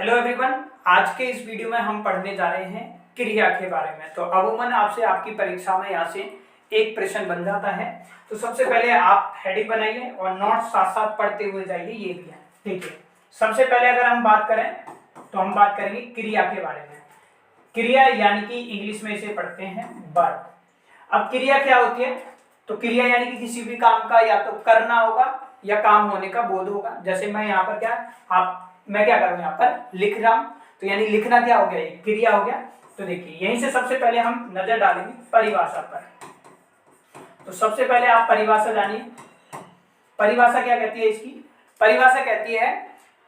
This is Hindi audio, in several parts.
हेलो एवरीवन, आज के इस वीडियो में हम पढ़ने जा रहे हैं क्रिया के बारे में। तो अमूमन आपसे आपकी परीक्षा में यहाँ से एक प्रश्न बन जाता है। तो सबसे पहले आप हेडिंग बनाइए और नोट्स साथ साथ पढ़ते हुए जाइए, ये भी है। ठीक है, सबसे पहले अगर हम बात करें तो हम बात करेंगे क्रिया के बारे में। क्रिया यानी कि इंग्लिश में इसे पढ़ते हैं वर्ब। अब क्रिया क्या होती है? तो क्रिया यानी कि किसी भी काम का या तो करना होगा या काम होने का बोध होगा। जैसे मैं यहाँ पर मैं क्या कर रहा हूँ, यहाँ पर लिख रहा हूँ, तो यानी लिखना क्या हो गया, ये क्रिया हो गया। तो देखिए यहीं से सबसे पहले हम नजर डालेंगे परिभाषा पर। तो सबसे पहले आप परिभाषा जानिए। परिभाषा क्या कहती है इसकी? परिभाषा कहती है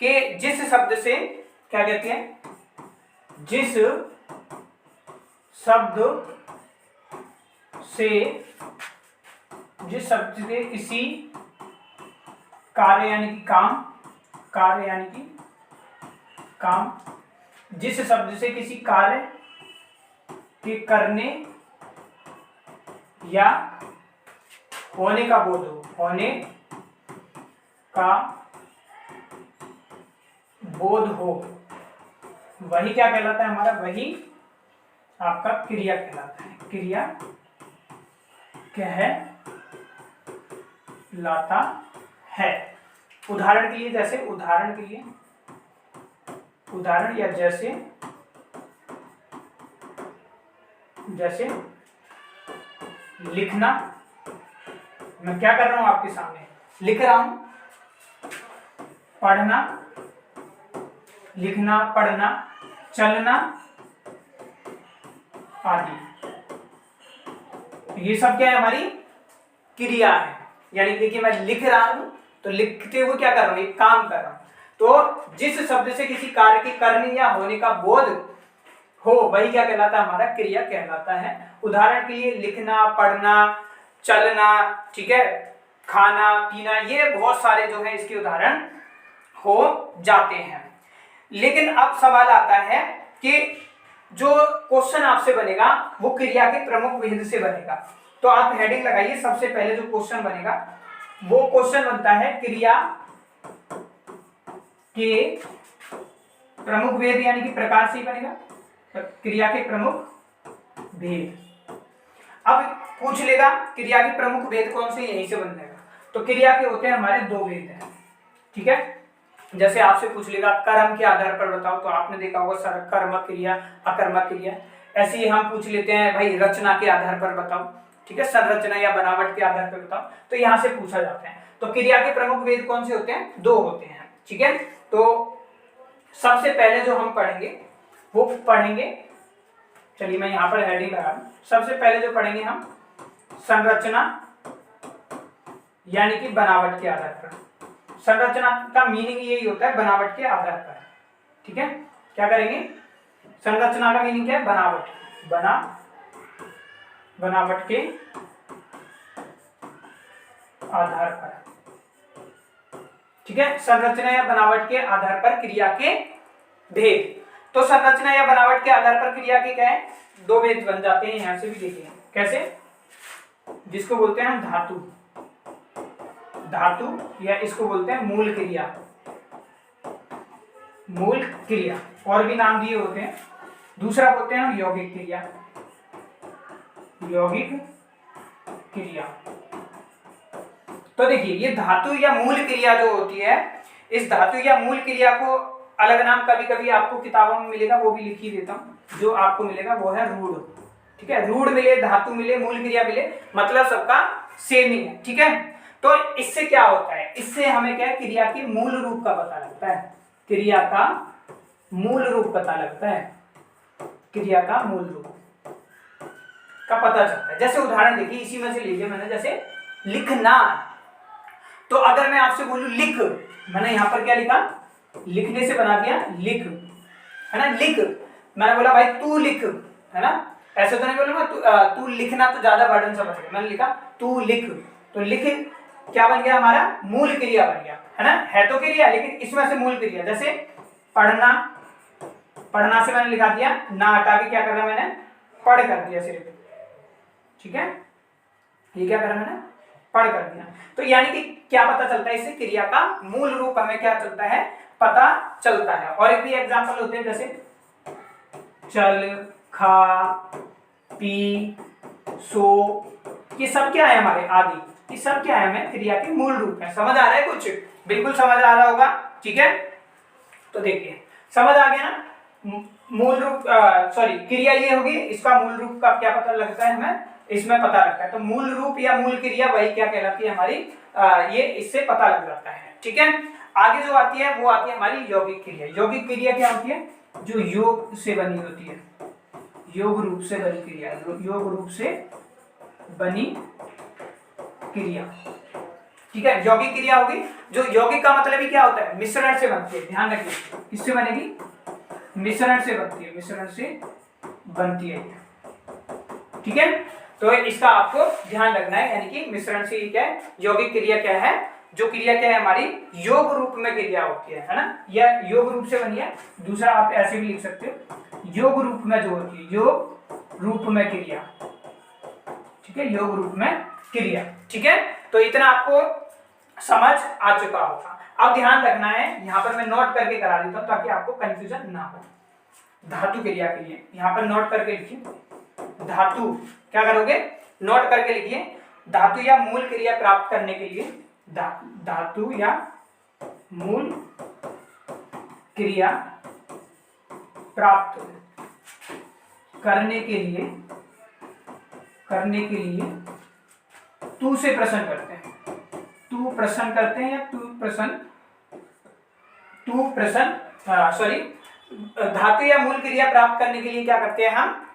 कि जिस शब्द से क्या कहती है, जिस शब्द से किसी कार्य यानी कि काम, जिस शब्द से किसी कार्य के करने या होने का बोध हो, वही क्या कहलाता है हमारा, वही आपका क्रिया कहलाता है। क्रिया कहलाता है। उदाहरण के लिए जैसे लिखना। मैं क्या कर रहा हूं, आपके सामने लिख रहा हूं। पढ़ना, लिखना, पढ़ना, चलना आदि, ये सब क्या है, हमारी क्रिया है। यानी देखिए मैं लिख रहा हूं तो लिखते हुए क्या कर रहा हूं, एक काम कर रहा हूं। तो जिस शब्द से किसी कार्य के करने या होने का बोध हो, वही क्या कहलाता है, हमारा क्रिया कहलाता है। उदाहरण के लिए लिखना, पढ़ना, चलना, ठीक है, खाना पीना, ये बहुत सारे जो है इसके उदाहरण हो जाते हैं। लेकिन अब सवाल आता है कि जो क्वेश्चन आपसे बनेगा वो क्रिया के प्रमुख भेद से बनेगा। तो आप हेडिंग लगाइए। सबसे पहले जो क्वेश्चन बनेगा वो क्वेश्चन बनता है क्रिया के प्रमुख भेद, यानी कि प्रकार से ही बनेगा, क्रिया के प्रमुख भेद। अब पूछ लेगा क्रिया के प्रमुख भेद कौन से, यहीं से बन जाएगा। तो क्रिया के होते हैं हमारे दो भेद हैं, ठीक है। जैसे आपसे पूछ लेगा कर्म के आधार पर बताओ, तो आपने देखा होगा सर कर्मक क्रिया, अकर्मक क्रिया। ऐसे ही हम पूछ लेते हैं भाई रचना के आधार पर बताओ, ठीक है, संरचना या बनावट के आधार पर बताओ। तो यहां से पूछा जाता है। तो क्रिया के प्रमुख भेद कौन से होते हैं? दो होते हैं, ठीक है। तो सबसे पहले जो हम पढ़ेंगे वो पढ़ेंगे, चलिए मैं यहां पर हेडिंग लगा दूं। सबसे पहले जो पढ़ेंगे हम संरचना यानी कि बनावट के आधार पर। संरचना का मीनिंग यही होता है, बनावट के आधार पर, ठीक है। क्या करेंगे? संरचना का मीनिंग क्या है? बनावट, बनावट के आधार पर, ठीक है। संरचना या बनावट के आधार पर क्रिया के भेद। तो संरचना या बनावट के आधार पर क्रिया के क्या है, दो भेद बन जाते हैं। यहां से भी देखिए कैसे, जिसको बोलते हैं हम धातु, या इसको बोलते हैं मूल क्रिया, और भी नाम दिए होते हैं। दूसरा बोलते हैं हम यौगिक क्रिया। तो देखिए ये धातु या मूल क्रिया जो होती है, इस धातु या मूल क्रिया को अलग नाम कभी कभी आपको किताबों में मिलेगा, वो भी लिख ही देता हूं। जो आपको मिलेगा वो है रूढ़, ठीक है। रूढ़ मिले, धातु मिले, मूल क्रिया मिले, मतलब सबका सेम ही है, ठीक है। तो इससे क्या होता है, इससे हमें क्या है, क्रिया के मूल रूप का पता लगता है। क्रिया का मूल रूप पता लगता है, क्रिया का मूल रूप का पता चलता है। जैसे उदाहरण देखिए, इसी में से लीजिए मैंने, जैसे लिखना। तो अगर मैं आपसे बोलूं लिख, मैंने यहां पर क्या लिखा, लिखने से बना दिया लिख, है ना। लिख, मैंने बोला भाई तू लिख, है ना। ऐसे तो नहीं बोलूंगा तू लिखना, तो ज्यादा बर्डन सा बचेगा। मैंने लिखा तू लिख, तो लिख क्या बन गया, हमारा मूल क्रिया बन गया, है ना। है तो क्रिया लेकिन इसमें से मूल क्रिया। जैसे पढ़ना से मैंने लिखा दिया ना, हटा के क्या कर रहा मैंने, पढ़ कर दिया सिर्फ, ठीक है। ये क्या करा मैंने, पढ़ कर दिया। तो यानी कि क्या पता चलता है इससे, क्रिया का मूल रूप हमें क्या चलता है, पता चलता है। और एक भी एग्जाम्पल होते हैं जैसे चल, खा, पी, सो, ये सब क्या है हमारे आदि, ये सब क्या है हमें क्रिया के मूल रूप है। समझ आ रहा है कुछ? बिल्कुल समझ आ रहा होगा, ठीक है। तो देखिए समझ आ गया ना, मूल रूप सॉरी क्रिया ये होगी, इसका मूल रूप का क्या पता लगता है हमें, इसमें पता लगता है। तो मूल रूप या मूल क्रिया वही क्या कहलाती है हमारी, ये इससे पता लग जाता है, ठीक है। आगे जो आती है वो आती है हमारी यौगिक क्रिया। यौगिक क्रिया क्या होती है? जो योग से बनी होती है, योग रूप से बनी क्रिया, योग रूप से बनी क्रिया, ठीक है। यौगिक क्रिया होगी, जो यौगिक का मतलब ही क्या होता है, मिश्रण से बनती है। ध्यान रखिए, किससे बनेगी? मिश्रण से बनती है, मिश्रण से बनती है, ठीक है। तो इसका आपको ध्यान रखना है, यानी कि मिश्रण से क्या है, यौगिक क्रिया क्या है, जो क्रिया क्या है हमारी योग रूप में क्रिया होती है ना, या योग रूप से बनी है। दूसरा आप ऐसे भी लिख सकते हो, योग रूप में जो होती है, योग रूप में क्रिया, ठीक है, योग रूप में क्रिया, ठीक है। तो इतना आपको समझ आ चुका होगा। अब ध्यान रखना है, यहाँ पर मैं नोट करके करा देता हूँ ताकि आपको कंफ्यूजन ना हो। धातु क्रिया के लिए यहाँ पर नोट करके लिखिए। धातु क्या करोगे? नोट करके लिखिए। धातु या मूल क्रिया प्राप्त करने के लिए, धातु या मूल क्रिया प्राप्त करने के लिए तू से प्रश्न करते हैं, तू प्रश्न करते हैं या तू प्रश्न सॉरी, धातु या मूल क्रिया प्राप्त करने के लिए क्या करते हैं हम?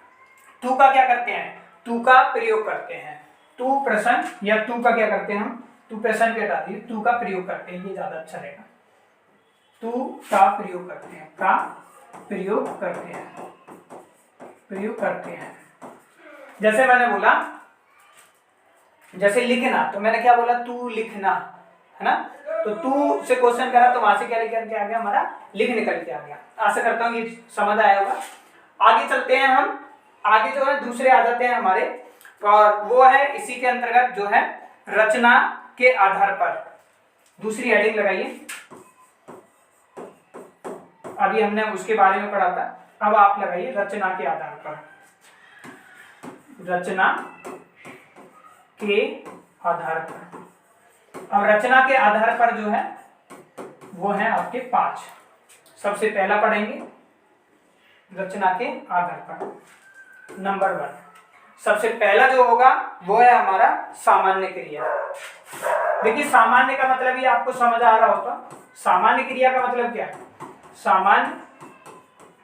तू का क्या करते हैं? तू का प्रयोग करते हैं। तू प्रश्न या तू का क्या करते हैं हम? तू प्रश्न के हटा दिए, तू का प्रयोग करते हैं, ये ज्यादा अच्छा रहेगा। तू का प्रयोग करते हैं, का प्रयोग करते हैं, प्रयोग करते हैं। जैसे मैंने बोला, जैसे लिखना, तो मैंने क्या बोला? तू लिखना, है ना। तो तू से क्वेश्चन करा तो वहां से क्या निकल के आ गया? हमारा लिख निकल के आ गया। आशा करता हूँ ये समझ आया होगा। आगे चलते हैं हम, आगे जो है दूसरे आ जाते हैं हमारे, और वो है इसी के अंतर्गत जो है रचना के आधार पर। दूसरी हेडिंग लगाइए। अभी हमने उसके बारे में पढ़ा था, अब आप लगाइए रचना के आधार पर। रचना के आधार पर। अब रचना के आधार पर जो है वो है आपके 5। सबसे पहला पढ़ेंगे रचना के आधार पर। नंबर 1 सबसे पहला जो होगा वो है हमारा सामान्य क्रिया। देखिए सामान्य का मतलब ही आपको समझ आ रहा होता। सामान्य क्रिया का मतलब क्या है? सामान्य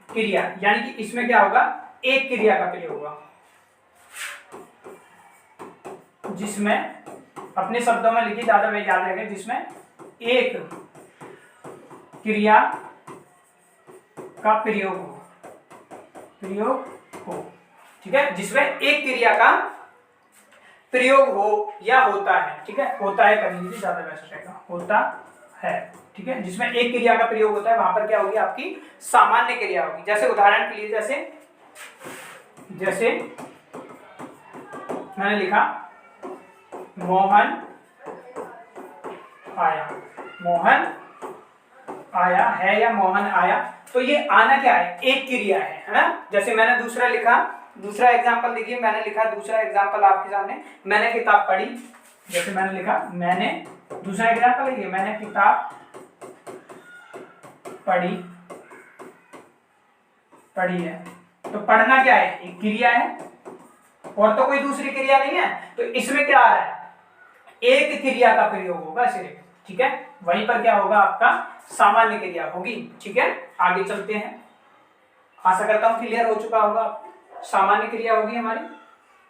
क्रिया यानी कि इसमें क्या होगा? एक क्रिया का प्रयोग होगा, जिसमें अपने शब्दों में लिखिए, ज्यादा वे याद रहेगा, जिसमें एक क्रिया का प्रयोग हो, ठीक है। जिसमें एक क्रिया का प्रयोग हो या होता है, ठीक है। होता है करने के ज्यादा बेस्ट रहेगा, होता है, ठीक है। जिसमें एक क्रिया का प्रयोग होता है वहां पर क्या होगी? आपकी सामान्य क्रिया होगी। जैसे उदाहरण के लिए जैसे मैंने लिखा मोहन आया, मोहन आया है या मोहन आया, तो ये आना क्या है? एक क्रिया है ना। जैसे मैंने दूसरा लिखा, दूसरा एग्जांपल देखिए, मैंने लिखा दूसरा एग्जांपल आपके सामने, मैंने किताब पढ़ी। जैसे मैंने लिखा, मैंने दूसरा एग्जांपल देखिए, मैंने किताब पढ़ी है। तो पढ़ना क्या है? एक क्रिया है, और तो कोई दूसरी क्रिया नहीं है। तो इसमें क्या आ रहा है? एक क्रिया का प्रयोग होगा सिर्फ, ठीक है। वहीं पर क्या होगा? आपका सामान्य क्रिया होगी, ठीक है। आगे चलते हैं। आशा करता हूं क्लियर हो चुका होगा। सामान्य क्रिया होगी हमारी।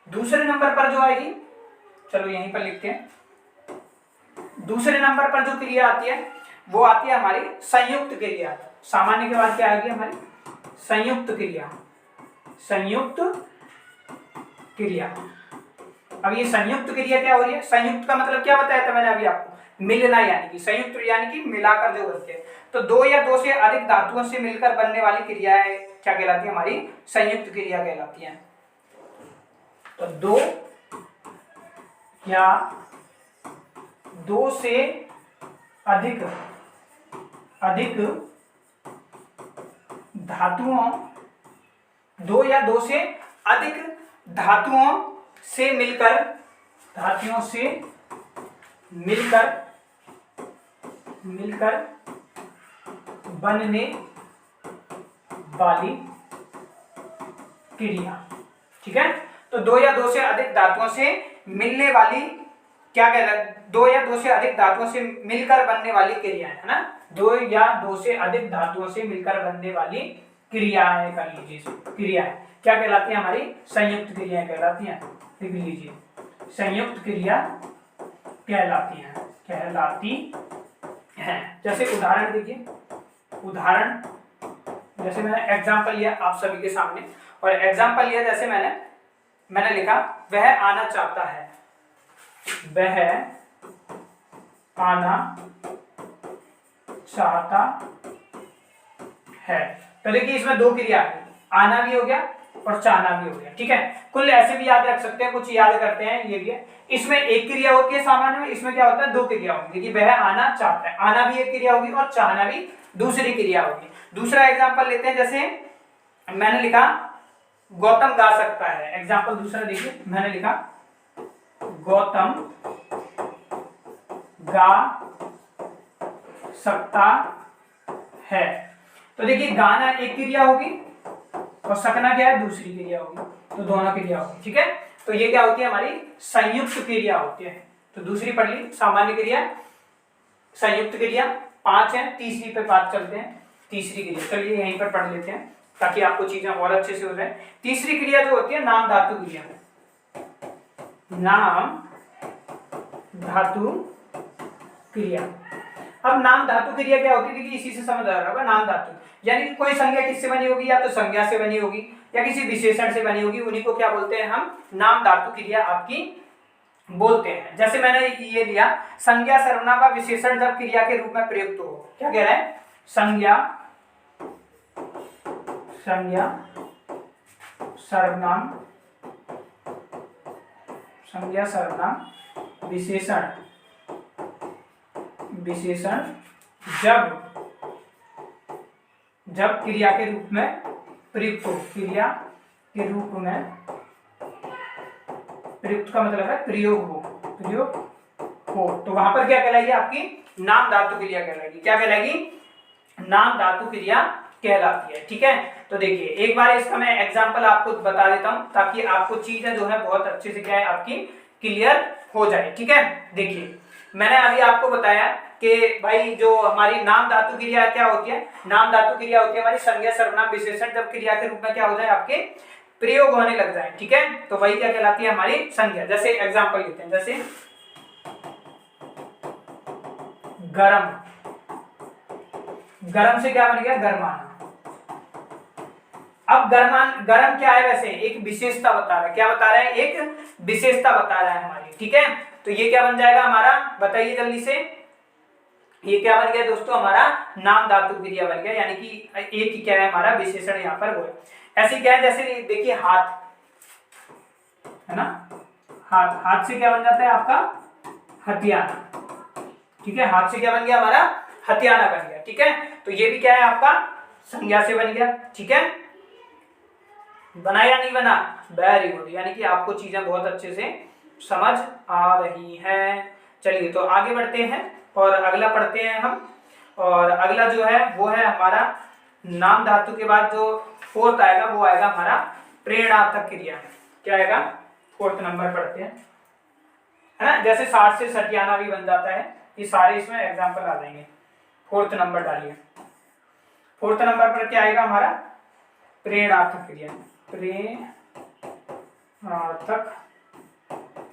दूसरे नंबर पर जो आएगी, चलो यहीं पर लिखते हैं। दूसरे नंबर पर जो क्रिया आती है वो आती है हमारी संयुक्त क्रिया। सामान्य के बाद क्या आएगी हमारी? संयुक्त क्रिया, संयुक्त क्रिया। अब ये संयुक्त क्रिया क्या हो रही है? संयुक्त का मतलब क्या बताया था मैंने अभी आपको? मिलना, यानी कि संयुक्त यानी कि मिलाकर जो बनते हैं। तो दो या दो से अधिक धातुओं से मिलकर बनने वाली क्रियाएं क्या कहलाती है? हमारी संयुक्त क्रिया कहलाती है। तो दो या दो से अधिक धातुओं, दो या दो से अधिक धातुओं से मिलकर, धातुओं से मिलकर बनने वाली क्रिया। ठीक है, तो दो या दो से अधिक धातुओं से मिलने वाली, क्या कह रहा है, दो या दो से अधिक धातुओं से मिलकर बनने वाली क्रिया है ना, दो या दो से अधिक धातुओं से मिलकर बनने वाली क्रियाएं कर लीजिए, क्रिया क्या कहलाती है हमारी, संयुक्त क्रियाएं कहलाती हैं। लिख लीजिए, संयुक्त क्रिया कहलाती हैं। जैसे उदाहरण देखिए, उदाहरण जैसे मैंने एग्जांपल लिया आप सभी के सामने, और एग्जांपल लिया जैसे मैंने लिखा वह आना चाहता है, वह आना चाहता है। तो देखिए इसमें दो क्रिया है, आना भी हो गया और चाहना भी हो गया। ठीक है, कुल ऐसे भी याद रख सकते हैं, कुछ याद करते हैं ये भी है। इसमें एक क्रिया होती है सामान्य में, इसमें क्या होता है, दो क्रिया होगी। देखिए वह आना चाहता है, आना भी एक क्रिया होगी और चाहना भी दूसरी क्रिया होगी। दूसरा एग्जांपल लेते हैं, जैसे मैंने लिखा गौतम गा सकता है। एग्जांपल दूसरा देखिए, मैंने लिखा गौतम गा सकता है। तो देखिए गाना एक क्रिया होगी और सकना क्या है, दूसरी क्रिया होगी, तो दोनों क्रिया होगी। ठीक है, तो ये क्या होती है, हमारी संयुक्त क्रिया होती है। तो दूसरी पढ़ ली, सामान्य क्रिया, संयुक्त क्रिया 5 है, तीसरी पे बात चलते हैं। तीसरी क्रिया चलिए यहीं पर पढ़ लेते हैं ताकि आपको चीजें और अच्छे से हो जाए। तीसरी क्रिया जो होती है नाम धातु क्रिया, नाम धातु क्रिया। अब नाम धातु क्रिया क्या होती है, देखिए इसी से समझ आ रहा होगा, नाम धातु यानी कि कोई संज्ञा किससे बनी होगी, या तो संज्ञा से बनी होगी या किसी विशेषण से बनी होगी, उन्हीं को क्या बोलते हैं हम, नाम धातु क्रिया आपकी बोलते हैं। जैसे मैंने ये लिया, संज्ञा सर्वनाम व विशेषण जब क्रिया के रूप में प्रयुक्त हो, क्या कह रहे हैं, संज्ञा सर्वनाम विशेषण जब क्रिया के रूप में प्रयुक्त हो, क्रिया के रूप में प्रयुक्त का मतलब है प्रयोग हो, तो वहां पर क्या कहलाएगी, आपकी नाम धातु क्रिया कहलाएगी। क्या कहलाएगी, नाम धातु क्रिया कहलाती है। ठीक है, तो देखिए एक बार इसका मैं एग्जांपल आपको बता देता हूं ताकि आपको चीजें जो है बहुत अच्छे से क्या है आपकी क्लियर हो जाए। ठीक है, देखिए मैंने अभी आपको बताया कि भाई जो हमारी नाम धातु क्रिया क्या होती है, नाम धातु क्रिया होती है हमारी संज्ञा सर्वनाम विशेषण जब क्रिया के रूप में क्या हो जाए, आपके प्रयोग होने लग जाए। ठीक है, तो वही क्या कहलाती है, हमारी संज्ञा। जैसे एग्जांपल लेते हैं, जैसे गरम, गरम से क्या बन गया, गरमाना। अब गरम क्या है, वैसे एक विशेषता बता रहा है, क्या बता रहा है, एक विशेषता बता रहा है हमारी। ठीक है, तो ये क्या बन जाएगा हमारा, बताइए जल्दी से, ये क्या बन गया दोस्तों, हमारा नाम धातु क्रिया बन गया, यानी कि एक ही क्या है हमारा विशेषण यहाँ पर हो। ऐसे क्या है, जैसे देखिए हाथ है ना, हाथ से क्या बन जाता है आपका, हथियाना। ठीक है, हाथ से क्या बन गया हमारा, हथियाना बन गया। ठीक है, तो ये भी क्या है आपका संज्ञा से बन गया। ठीक है, बना या नहीं बना, वेरी गुड, यानी कि आपको चीजें बहुत अच्छे से समझ आ रही हैं। चलिए तो आगे बढ़ते हैं और अगला पढ़ते हैं हम। और अगला जो है वो है हमारा नाम धातु के बाद जो फोर्थ आएगा वो आएगा हमारा प्रेरणार्थक क्रिया। क्या आएगा, फोर्थ नंबर पढ़ते हैं, है ना। जैसे 60 से सटियाना भी बन जाता है, ये सारे इसमें एग्जाम्पल आ जाएंगे। फोर्थ नंबर डालिए, फोर्थ नंबर पर क्या आएगा हमारा, प्रेरणार्थक क्रिया। प्रेरणार्थक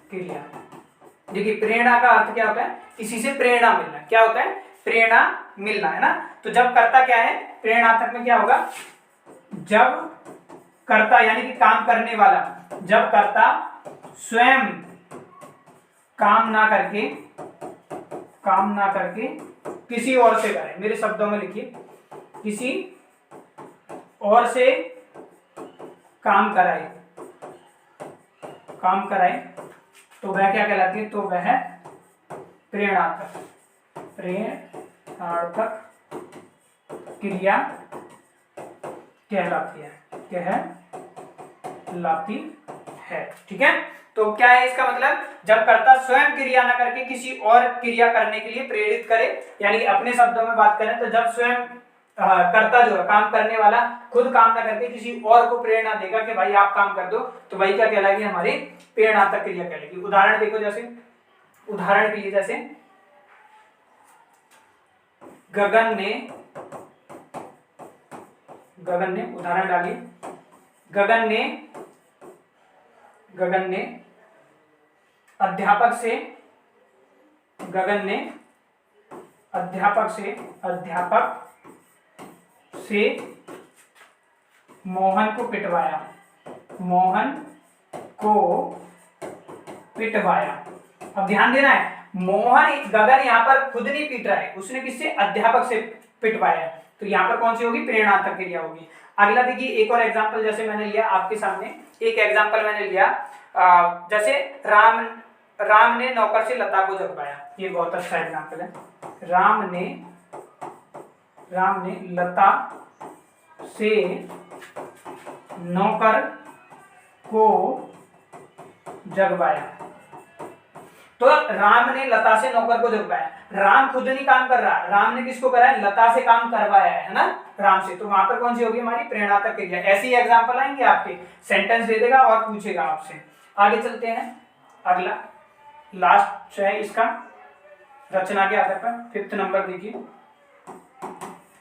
क्रिया, देखिए प्रेरणा का अर्थ क्या होता है, किसी से प्रेरणा मिलना। क्या होता है, प्रेरणा मिलना, है ना। तो जब कर्ता क्या है, प्रेरणार्थक में क्या होगा, जब कर्ता यानी कि काम करने वाला, जब कर्ता स्वयं काम ना करके किसी और से करे, मेरे शब्दों में लिखिए, किसी और से काम कराए तो वह क्या कहलाती है, तो वह प्रेरणार्थक क्रिया कहलाती है, कहलाती है। ठीक है, तो क्या है इसका मतलब, जब कर्ता स्वयं क्रिया न करके किसी और क्रिया करने के लिए प्रेरित करे, यानी कि अपने शब्दों में बात करें तो जब स्वयं कर्ता जो है काम करने वाला खुद काम ना करके किसी और को प्रेरणा देगा कि भाई आप काम कर दो, तो भाई क्या कहलाएगी, हमारी प्रेरणात्मक क्रिया कहलाएगी। उदाहरण देखो, जैसे उदाहरण के लिए जैसे गगन ने उदाहरण डालिए, गगन ने अध्यापक से मोहन को पिटवाया। अब ध्यान देना है, गगन यहाँ पर खुद नहीं पीट रहा है, उसने किससे, अध्यापक से पिटवाया, तो यहाँ पर कौन सी होगी, प्रेरणात्मक क्रिया होगी। अगला देखिए, एक और एग्जांपल जैसे मैंने लिया आपके सामने, एक एग्जांपल मैंने लिया जैसे राम ने नौकर से लता को जगवाया, ये बहुत अच्छा एग्जांपल है। राम ने लता से नौकर को जगवाया, तो राम ने लता से नौकर को जगवाया, राम खुद नहीं काम कर रहा, राम ने किसको करा है, लता से काम करवाया है ना, राम से, तो वहां पर कौन सी होगी, हमारी प्रेरणात्मक क्रिया। ऐसे ही एग्जांपल आएंगे आपके, सेंटेंस दे देगा और पूछेगा आपसे। आगे चलते हैं, अगला लास्ट है इसका, रचना के आधार पर 5th नंबर देखिए,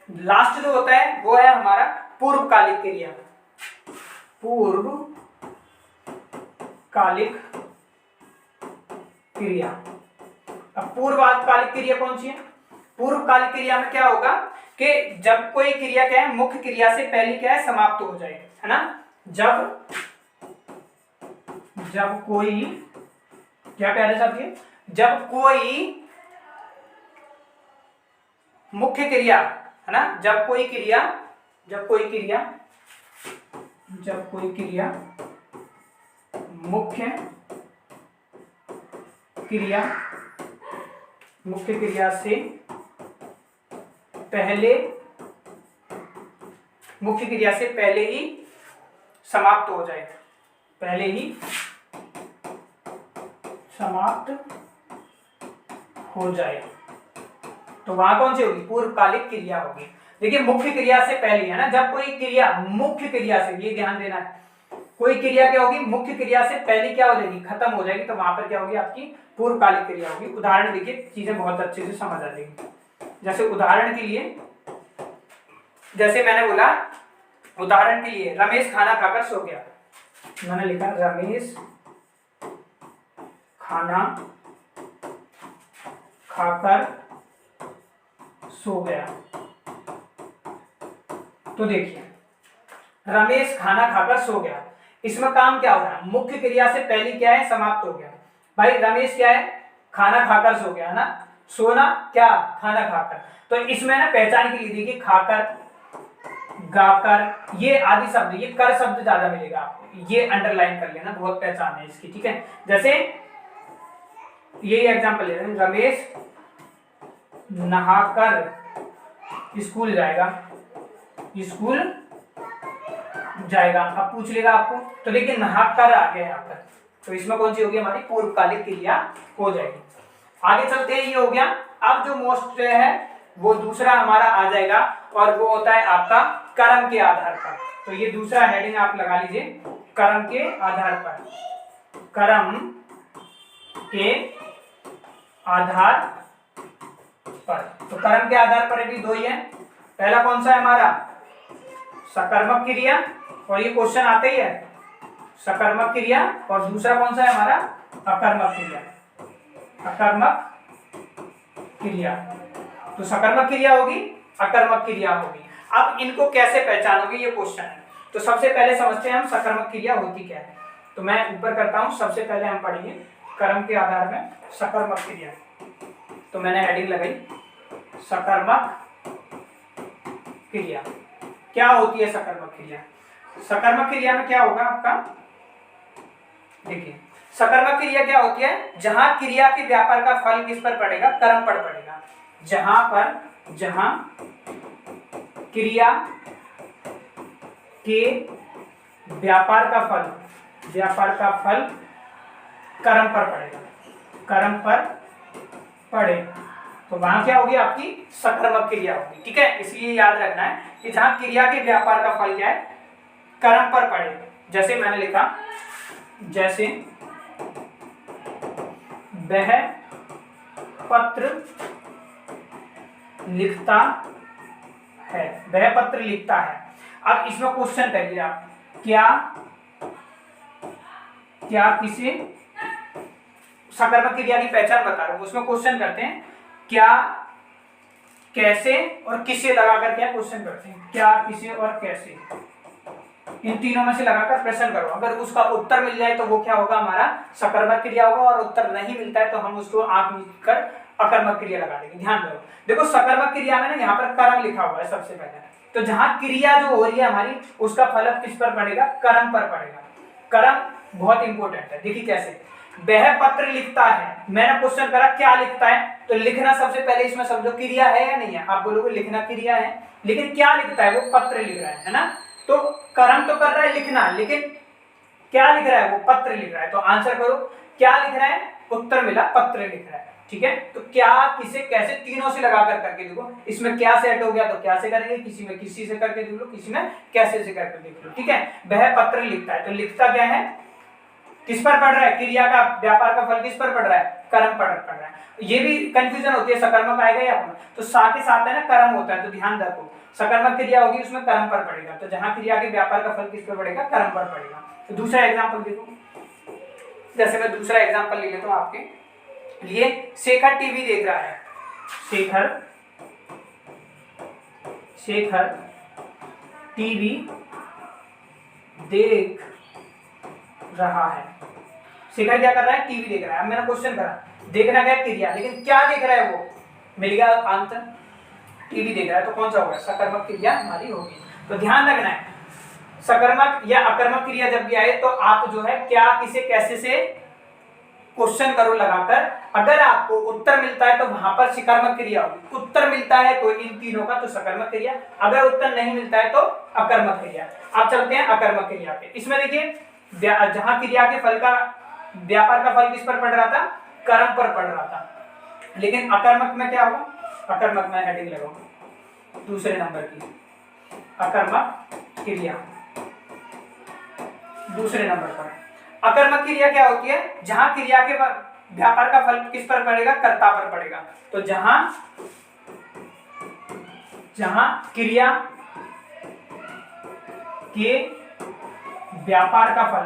लास्ट जो होता है वो है हमारा पूर्वकालिक क्रिया। पूर्वकालिक क्रिया, अब पूर्वकालिक क्रिया कौन सी है, पूर्वकालिक क्रिया में क्या होगा कि जब कोई क्रिया क्या है, मुख्य क्रिया से पहले क्या है, समाप्त हो जाए, है ना, जब कोई, क्या कह रहे साहब ये, जब कोई मुख्य क्रिया, है ना, जब कोई क्रिया मुख्य क्रिया से पहले ही समाप्त हो जाए, तो वहां कौन सी होगी, पूर्वकालिक क्रिया होगी। देखिए मुख्य क्रिया से पहले, है ना, जब कोई क्रिया मुख्य क्रिया से, ये ध्यान देना है, कोई क्रिया क्या होगी, मुख्य क्रिया से पहले क्या हो जाएगी, खत्म हो जाएगी, तो वहां पर क्या होगी, आपकी पूर्वकालिक क्रिया होगी। उदाहरण देखिए, चीजें बहुत अच्छे से समझ आ जाएगी। जैसे उदाहरण के लिए, जैसे मैंने बोला, उदाहरण के लिए रमेश खाना खाकर सो गया, मैंने लिखा रमेश खाना खाकर सो गया, तो देखिए रमेश खाना खाकर सो गया, इसमें काम क्या हो रहा है, मुख्य क्रिया से पहले क्या है, समाप्त हो गया। भाई रमेश क्या है, खाना खाकर सो गया, है ना, सोना क्या, खाना खाकर, तो इसमें ना पहचान के लिए देखिए, खाकर, गाकर, ये आदि शब्द, ये कर शब्द ज्यादा मिलेगा आपको, ये अंडरलाइन कर लेना, बहुत पहचान है इसकी। ठीक है, जैसे ये एग्जांपल ले रहे हैं, रमेश नहाकर स्कूल जाएगा, अब पूछ लेगा आपको, तो देखिए नहाकर आ गया यहाँ पर, तो इसमें कौन सी होगी, हमारी पूर्वकालिक क्रिया हो जाएगी। आगे चलते हैं, ये हो गया। अब जो मोस्ट है वो दूसरा हमारा आ जाएगा, और वो होता है आपका कर्म के आधार पर। तो ये दूसरा हेडिंग आप लगा लीजिए, कर्म के आधार पर, कर्म के आधार पर। तो कर्म के आधार पर भी दो ही है, पहला कौन सा है हमारा, सकर्मक क्रिया, और ये क्वेश्चन आता ही है, सकर्मक क्रिया, और दूसरा कौन सा है हमारा, अकर्मक क्रिया, अकर्मक क्रिया। तो सकर्मक क्रिया होगी, अकर्मक क्रिया होगी। अब इनको कैसे पहचानोगे, ये क्वेश्चन है। तो सबसे पहले समझते हैं हम सकर्मक क्रिया होती क्या है। तो मैं ऊपर करता हूं, सबसे पहले हम पढ़ेंगे कर्म के आधार में सकर्मक क्रिया। तो मैंने हेडिंग लगाई, सकर्मक क्रिया। क्या होती है सकर्मक क्रिया? सकर्मक क्रिया में क्या होगा आपका, देखिए सकर्मक क्रिया क्या होती है, जहां क्रिया के व्यापार का फल किस पर पड़ेगा, कर्म पर पड़ेगा। जहां क्रिया के व्यापार का फल कर्म पर पड़ेगा, कर्म पर पड़े, तो वहां क्या होगी आपकी सकर्मक क्रिया होगी। ठीक है, इसलिए याद रखना है कि जहां क्रिया के व्यापार का फल क्या है, कर्म पर पड़े। जैसे मैंने लिखा, जैसे वह पत्र लिखता है, वह पत्र लिखता है। अब इसमें क्वेश्चन करिए आप, क्या किसे, सकर्मक क्रिया की पहचान बता रहा हूं, उसमें क्वेश्चन करते हैं क्या, कैसे और किसे लगाकर क्या क्वेश्चन करते हैं, क्या, किसे और कैसे, इन तीनों में से लगाकर प्रश्न करो। अगर उसका उत्तर मिल जाए तो वो क्या होगा, हमारा सकर्मक क्रिया होगा, और उत्तर नहीं मिलता है तो हम उसको आंख मीच कर अकर्मक क्रिया लगा देंगे। ध्यान दो, देखो सकर्मक क्रिया में ना यहाँ पर कर्म लिखा हुआ है सबसे पहले, तो जहां क्रिया जो हो रही है हमारी, उसका फल किस पर पड़ेगा, कर्म पर पड़ेगा। कर्म बहुत इंपॉर्टेंट है। देखिए कैसे, वह पत्र लिखता है, मैंने क्वेश्चन करा क्या लिखता है, तो लिखना सबसे पहले इसमें समझो क्रिया है या नहीं है, आप बोलोगे लिखना क्रिया है, लेकिन क्या लिखता है, वो पत्र लिख रहा है ना, तो कर्म तो कर रहा है लिखना, लेकिन क्या लिख रहा है, वो पत्र लिख रहा है। तो आंसर करो, क्या लिख रहा है, उत्तर मिला पत्र लिख रहा है। ठीक है, तो क्या, किसे, कैसे, तीनों से लगाकर करके देखो, इसमें क्या सेट हो गया तो क्या से करेंगे, किसी में किसी से करके देख लो, किसी में कैसे से करके देख लो। ठीक है, वह पत्र लिखता है, तो लिखता क्या है, किस पर पड़ रहा है, क्रिया का व्यापार का फल किस पर पड़ रहा है, कर्म पर पड़ रहा है। ये भी कंफ्यूजन होती है, सकर्मक आएगा या अपना, तो सा के साथ है ना कर्म होता है, तो ध्यान रखो सकर्मक क्रिया होगी उसमें कर्म पर पड़ेगा, तो जहां क्रिया के व्यापार का फल किस पर पड़ेगा, कर्म पर पड़ेगा। तो दूसरा एग्जाम्पल देखो, जैसे मैं दूसरा एग्जाम्पल ले लेता हूँ आपके लिए, शेखर टीवी देख रहा है, शेखर टीवी देख रहा है। शेखर क्या कर रहा है, टीवी देख रहा है। अब मैंने क्वेश्चन करा, देखना क्या क्रिया, लेकिन क्या देख रहा है, वो मिल गया आंसर, टीवी देख रहा है, तो कौन सा होगा, सकर्मक क्रिया हमारी होगी। तो ध्यान रखना है, सकर्मक या अकर्मक क्रिया जब भी आए तो आप जो है क्या, किसे, कैसे से क्वेश्चन करो लगाकर, अगर आपको उत्तर मिलता है तो वहां पर सकर्मक क्रिया होगी, उत्तर मिलता है तो इन तीनों का तो सकर्मक क्रिया, अगर उत्तर नहीं मिलता है तो अकर्मक क्रिया। अब चलते हैं अकर्मक क्रिया पे। इसमें देखिए जहां क्रिया के फल का व्यापार का फल किस पर पड़ रहा था, कर्म पर पड़ रहा था, लेकिन अकर्मक में क्या होगा, अकर्मक में हेडिंग लगाओ दूसरे नंबर की, अकर्मक क्रिया दूसरे नंबर पर। अकर्मक क्रिया क्या होती है, जहां क्रिया के व्यापार का फल किस पर पड़ेगा, कर्ता पर पड़ेगा। तो जहां क्रिया के व्यापार का फल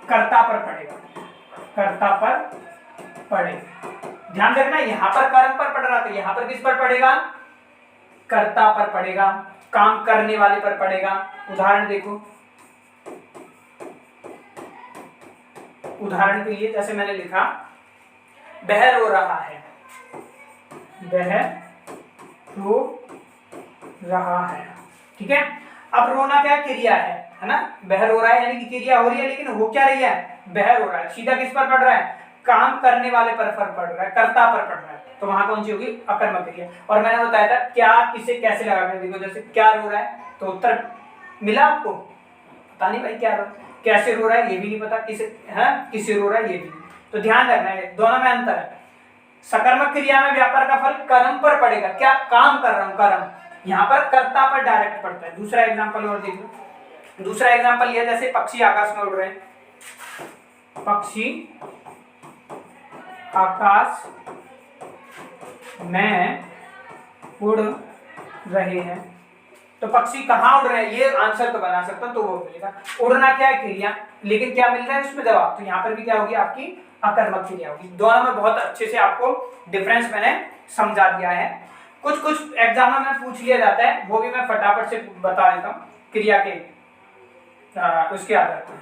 कर्ता पर पड़ेगा, कर्ता पर पड़े। ध्यान रखना, यहां पर कर्म पर पड़ रहा था, यहां पर किस पर पड़ेगा, कर्ता पर पड़ेगा, काम करने वाले पर पड़ेगा। उदाहरण देखो, उदाहरण के लिए जैसे मैंने लिखा, वह रो रहा है, वह रो रहा है। ठीक है, अब रोना क्या क्रिया है ना, वह रो रहा है यानी कि क्रिया हो रही है, लेकिन हो क्या रही है, वह रो रहा है, सीधा किस पर पड़ रहा है, काम करने वाले पर पड़ रहा है, कर्ता पर पड़ रहा है, तो वहां कौन सी होगी, अकर्मक क्रिया। और मैंने बताया था क्या, किसे, कैसे लगाकर देखो, जैसे क्या रो रहा है तो उत्तर मिला आपको, पता नहीं भाई क्या रो, कैसे रो रहा है ये भी नहीं पता, किसे रो रहा है ये भी नहीं। तो ध्यान रखना है, दोनों में अंतर है। सकर्मक क्रिया में व्यापार का फल कर्म पर पड़ेगा, क्या काम कर रहा हूं, कर्म, यहाँ पर कर्ता पर डायरेक्ट पड़ता है। दूसरा एग्जांपल और देख लो, दूसरा एग्जांपल लिया, जैसे पक्षी आकाश में उड़ रहे हैं, पक्षी आकाश में उड़ रहे हैं, तो पक्षी कहाँ उड़ रहे हैं, ये आंसर तो बना सकता हूं, तो वो मिलेगा। उड़ना क्या है, क्रिया, लेकिन क्या मिल रहा है उसमें जवाब, तो यहाँ पर भी क्या होगी आपकी अकर्मक क्रिया होगी। दोनों में बहुत अच्छे से आपको डिफरेंस मैंने समझा दिया है। कुछ एग्जाम में पूछ लिया जाता है, वो भी मैं फटाफट से बता देता हूँ क्रिया के उसके आधार पर।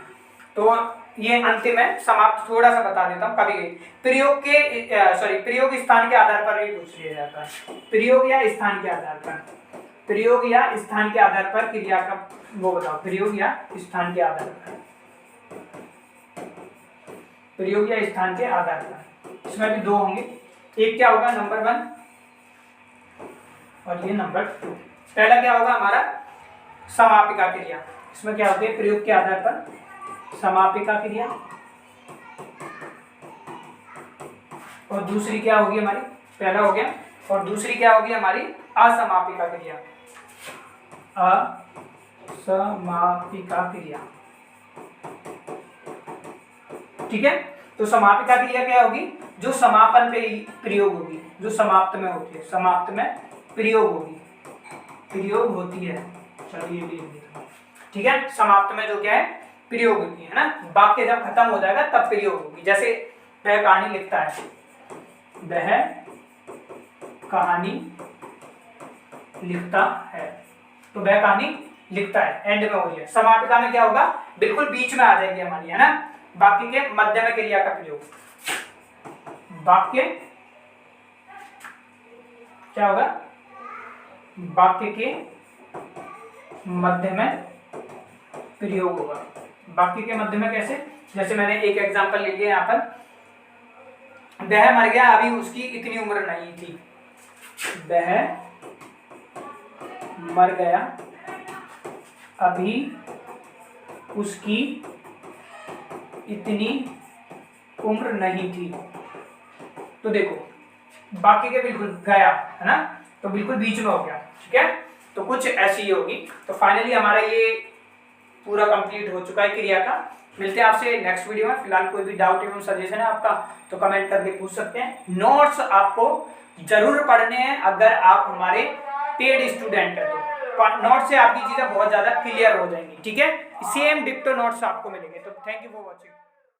तो ये अंतिम है, समाप्त थोड़ा सा बता देता हूँ। कभी प्रयोग के प्रयोग स्थान के आधार पर भी पूछ लिया जाता है, प्रयोग या स्थान के आधार पर, प्रयोग या स्थान के आधार पर क्रिया का वो बताओ, प्रयोग या स्थान के आधार पर, प्रयोग या स्थान के आधार पर। इसमें भी दो होंगे, एक क्या होगा, नंबर 1 और ये नंबर 2। पहला क्या होगा हमारा, समापिका क्रिया। इसमें क्या होती है, प्रयोग के आधार पर समापिका क्रिया। और दूसरी क्या होगी हमारी, पहला हो गया, और दूसरी क्या होगी हमारी, असमापिका क्रिया। असमापिका क्रिया, ठीक है। तो समापिका क्रिया क्या होगी, जो समापन पे प्रयोग होगी, जो समाप्त में होती है, समाप्त में प्रयोग होगी, प्रयोग होती है। चलिए ये भी लिख देता हूं, ठीक है। समाप्त में जो क्या है, प्रयोग होती है ना, वाक्य जब खत्म हो जाएगा तब प्रयोग होगी। जैसे वह कहानी लिखता है, वह कहानी लिखता है, तो वह कहानी लिखता है, एंड में हो रही है। समापिका में क्या होगा, बिल्कुल बीच में आ जाएगी हमारी, है ना, वाक्य के मध्य में क्रिया का प्रयोग। वाक्य क्या होगा, वाक्य के मध्य में प्रयोग होगा। वाक्य के मध्य में कैसे, जैसे मैंने एक एग्जांपल ले लिया यहाँ पर, वह मर गया, अभी उसकी इतनी उम्र नहीं थी। वह मर गया, अभी उसकी इतनी उम्र नहीं थी। तो देखो वाक्य के बिल्कुल गया, है ना, तो बिल्कुल बीच में हो गया, ठीक है। तो कुछ ऐसी ही होगी। तो फाइनली हमारा ये पूरा कंप्लीट हो चुका है क्रिया का। मिलते हैं आपसे नेक्स्ट वीडियो में। फिलहाल कोई भी डाउट एवं सजेशन है आपका तो कमेंट करके पूछ सकते हैं। नोट्स आपको जरूर पढ़ने हैं अगर आप हमारे पेड स्टूडेंट है, तो नोट्स से आपकी चीजें बहुत ज्यादा क्लियर हो जाएंगी, ठीक है। सेम डिक्टो नोट्स आपको मिलेंगे। तो थैंक यू फॉर वॉचिंग।